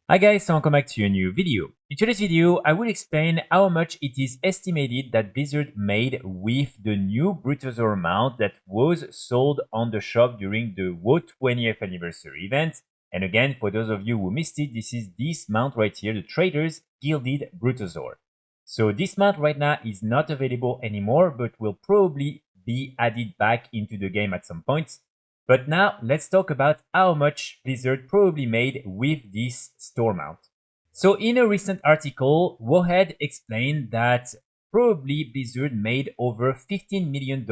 Hi guys, so welcome back to a new video. In today's video, I will explain how much it is estimated that Blizzard made with the new Brutosaur mount that was sold on the shop during the WoW 20th anniversary event. And again, for those of you who missed it, this is this mount right here, the Trader's Gilded Brutosaur. So this mount right now is not available anymore, but will probably be added back into the game at some point. But now let's talk about how much Blizzard probably made with this store mount. So in a recent article, Wohead explained that probably Blizzard made over $15 million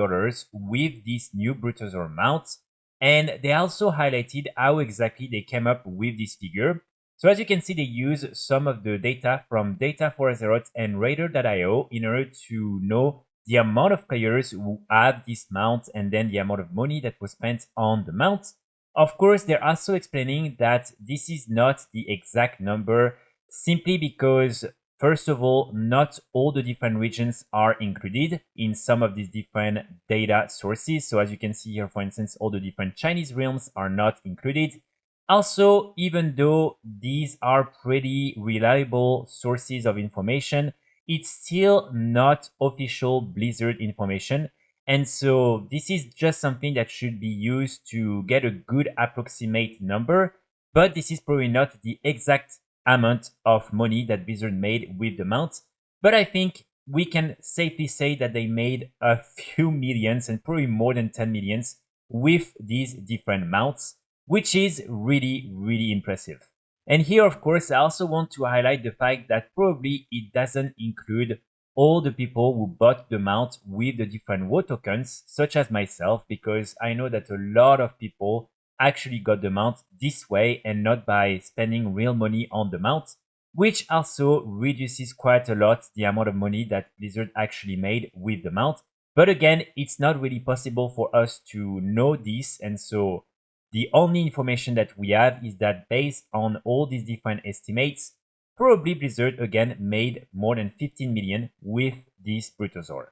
with this new Brutosaur mount. And they also highlighted how exactly they came up with this figure. So as you can see, they use some of the data from Data for Azeroth and Raider.io in order to know the amount of players who have this mount and then the amount of money that was spent on the mount. Of course, they're also explaining that this is not the exact number simply because, first of all, not all the different regions are included in some of these different data sources. So as you can see here, for instance, all the different Chinese realms are not included. Also, even though these are pretty reliable sources of information, it's still not official Blizzard information. And so this is just something that should be used to get a good approximate number, but this is probably not the exact amount of money that Blizzard made with the mount. But I think we can safely say that they made a few millions and probably more than 10 millions with these different mounts, which is really, really impressive. And here, of course, I also want to highlight the fact that probably it doesn't include all the people who bought the mount with the different WoW tokens, such as myself, because I know that a lot of people actually got the mount this way and not by spending real money on the mount, which also reduces quite a lot the amount of money that Blizzard actually made with the mount. But again, it's not really possible for us to know this, and so the only information that we have is that based on all these different estimates, probably Blizzard again made more than 15 million with this Brutosaur.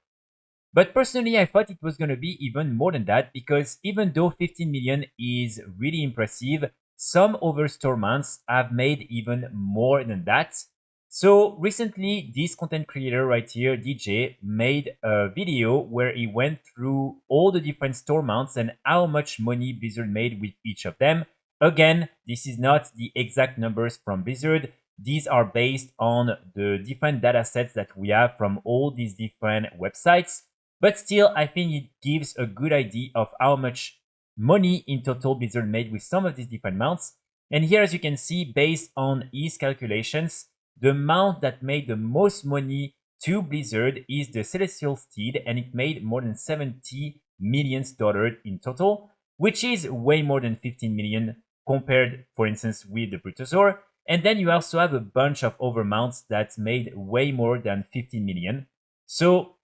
But personally, I thought it was going to be even more than that because even though 15 million is really impressive, some other store mounts have made even more than that. So recently, this content creator right here, DJ, made a video where he went through all the different store mounts and how much money Blizzard made with each of them. Again, this is not the exact numbers from Blizzard. These are based on the different data sets that we have from all these different websites. But still, I think it gives a good idea of how much money in total Blizzard made with some of these different mounts. And here, as you can see, based on his calculations, the mount that made the most money to Blizzard is the Celestial Steed, and it made more than $70 million in total, which is way more than 15 million compared, for instance, with the Brutosaur. And then you also have a bunch of other mounts that made way more than 15 million. So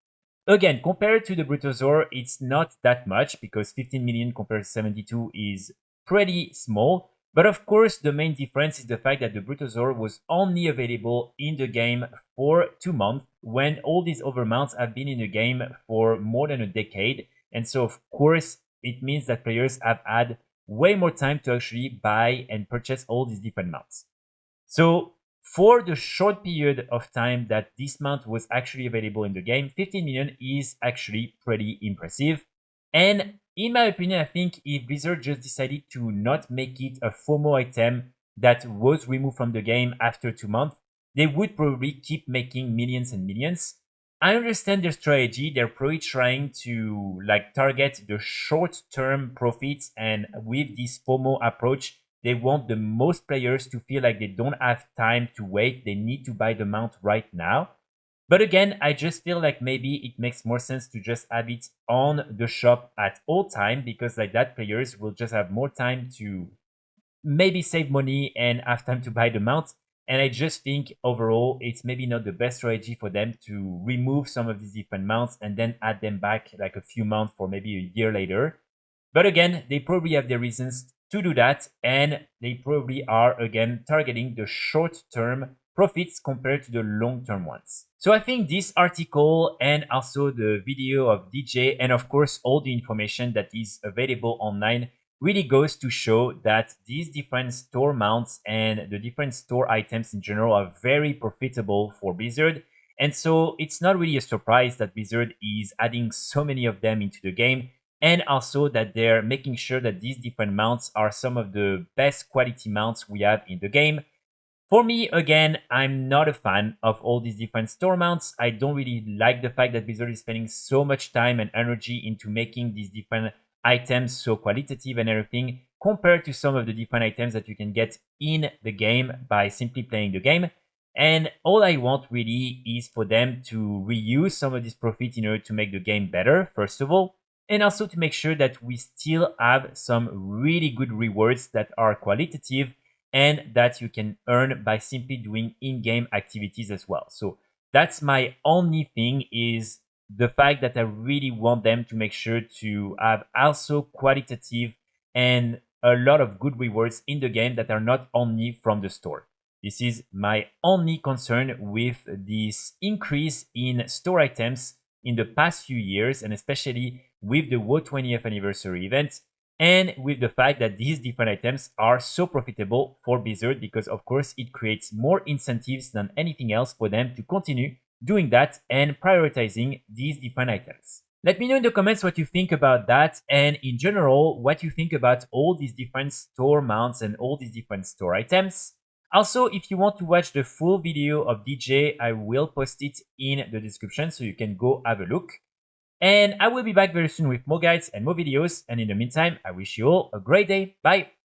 again, compared to the Brutosaur, it's not that much because 15 million compared to 72 is pretty small. But of course, the main difference is the fact that the Brutosaur was only available in the game for 2 months when all these other mounts have been in the game for more than a decade. And so, of course, it means that players have had way more time to actually buy and purchase all these different mounts. So for the short period of time that this mount was actually available in the game, 15 million is actually pretty impressive. And in my opinion, I think if Blizzard just decided to not make it a FOMO item that was removed from the game after 2 months, they would probably keep making millions and millions. I understand their strategy. They're probably trying to target the short-term profits, and with this FOMO approach, they want the most players to feel like they don't have time to wait. They need to buy the mount right now. But again, I just feel like maybe it makes more sense to just have it on the shop at all time because like that players will just have more time to maybe save money and have time to buy the mount. And I just think overall, it's maybe not the best strategy for them to remove some of these different mounts and then add them back like a few months or maybe a year later. But again, they probably have their reasons to do that, and they probably are again targeting the short-term profits compared to the long-term ones. So I think this article and also the video of DJ and of course all the information that is available online really goes to show that these different store mounts and the different store items in general are very profitable for Blizzard. And so it's not really a surprise that Blizzard is adding so many of them into the game, and also that they're making sure that these different mounts are some of the best quality mounts we have in the game. For me, again, I'm not a fan of all these different store mounts. I don't really like the fact that Blizzard is spending so much time and energy into making these different items so qualitative and everything, compared to some of the different items that you can get in the game by simply playing the game. And all I want really is for them to reuse some of this profit in order to make the game better, first of all, and also to make sure that we still have some really good rewards that are qualitative and that you can earn by simply doing in-game activities as well. So that's my only thing, is the fact that I really want them to make sure to have also qualitative and a lot of good rewards in the game that are not only from the store. This is my only concern with this increase in store items in the past few years, and especially with the WoW 20th anniversary event, and with the fact that these different items are so profitable for Blizzard, because of course it creates more incentives than anything else for them to continue doing that and prioritizing these different items. Let me know in the comments what you think about that, and in general what you think about all these different store mounts and all these different store items. Also, if you want to watch the full video of DJ, I will post it in the description so you can go have a look. And I will be back very soon with more guides and more videos. And in the meantime, I wish you all a great day. Bye!